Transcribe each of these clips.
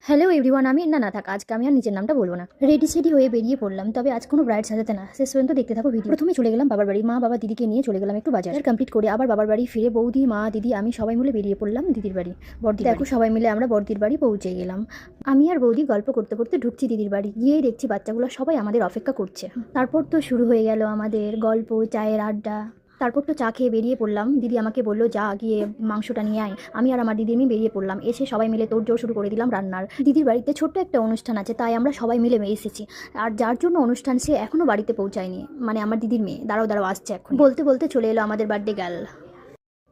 Hello everyone, আমি না থাকা আজকে আমি আর নিজের নামটা বলবো না। রেডি সেডি হয়ে বেরিয়ে পড়লাম, তবে আজ কোনো ব্রাইড সাজাতে না, শেষ পর্যন্ত দেখতে থাকো ভিডিও। প্রথমে চলে গেলাম বাবার বাড়ি, মা বাবা দিদিকে নিয়ে চলে গেলাম একটু বাজার কমপ্লিট করে আবার বাবার বাড়ি ফিরে বৌদি মা দিদি আমি সবাই মিলে বেরিয়ে পড়লাম দিদির বাড়ি বড়দি। দেখো সবাই মিলে আমরা বড়দির বাড়ি পৌঁছে গেলাম। আমি আর বৌদি গল্প করতে করতে ঢুকছি দিদির বাড়ি, গিয়েই দেখছি বাচ্চাগুলো সবাই আমাদের অপেক্ষা করছে। তারপর তো শুরু হয়ে গেল আমাদের গল্প, চায়ের আড্ডা। তারপর তো চা খেয়ে বেরিয়ে পড়লাম, দিদি আমাকে বললো যা গিয়ে মাংসটা নিয়ে আয়। আমি আর আমার দিদি আমি বেরিয়ে পড়লাম, এসে সবাই মিলে তোড়জোড় শুরু করে দিলাম রান্নার। দিদির বাড়িতে ছোট্ট একটা অনুষ্ঠান আছে, তাই আমরা সবাই মিলে এসেছি। আর যার জন্য অনুষ্ঠান সে এখনও বাড়িতে পৌঁছায়নি, মানে আমার দিদির মেয়ে। দাঁড়াও আসছে এখন। বলতে বলতে চলে এলো আমাদের বার্থডে গার্ল,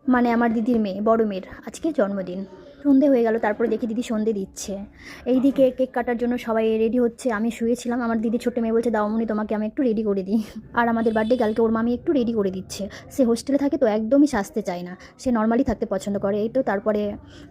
মানে আমার দিদির মেয়ে, বড় মেয়ের আজকে জন্মদিন। সন্ধে হয়ে গেল, তারপরে দেখি দিদি সন্ধে দিচ্ছে। এইদিকে কেক কাটার জন্য সবাই রেডি হচ্ছে, আমি শুয়েছিলাম। আমার দিদি ছোট্ট মেয়ে বলছে দাওমনি তোমাকে আমি একটু রেডি করে দিই। আর আমাদের বার্থডে গার্লকে ওর মামি একটু রেডি করে দিচ্ছে। সে হোস্টেলে থাকে তো একদমই সাজতে চায় না, সে নর্মালি থাকতে পছন্দ করে। এই তো তারপরে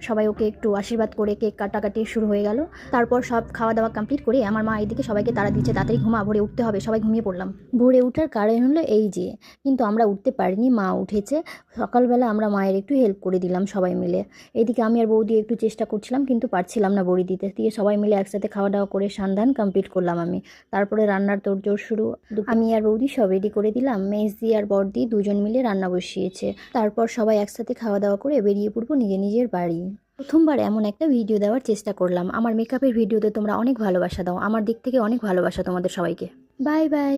সবাই ওকে একটু আশীর্বাদ করে কেক কাটাকাটি শুরু হয়ে গেল। তারপর সব খাওয়া দাওয়া কমপ্লিট করে আমার মা এইদিকে সবাইকে তাড়া দিচ্ছে, তাড়াতাড়ি ঘুমা, ভোরে উঠতে হবে। সবাই ঘুমিয়ে পড়লাম। ভোরে উঠার কারণ হলো এই যে, কিন্তু আমরা উঠতে পারিনি, মা উঠেছে। সকালবেলা আমরা মায়ের একটু হেল্প করে দিলাম সবাই মিলে। এদিকে আমি আর বৌদি একটু চেষ্টা করছিলাম, কিন্তু পারছিলাম না বড়ি দিতে। দিয়ে সবাই মিলে একসাথে খাওয়া দাওয়া করে সান্ধান কমপ্লিট করলাম আমি। তারপরে রান্নার তোড়জোড় শুরু। আমি আর বৌদি সব রেডি করে দিলাম, মেজদি আর বড়দি দুজন মিলে রান্না বসিয়েছে। তারপর সবাই একসাথে খাওয়া দাওয়া করে বেরিয়ে পড়বো নিজের বাড়ি। প্রথমবার এমন একটা ভিডিও দেওয়ার চেষ্টা করলাম। আমার মেকআপের ভিডিওতে তোমরা অনেক ভালোবাসা দাও, আমার দিক থেকে অনেক ভালোবাসা তোমাদের সবাইকে। Bye bye.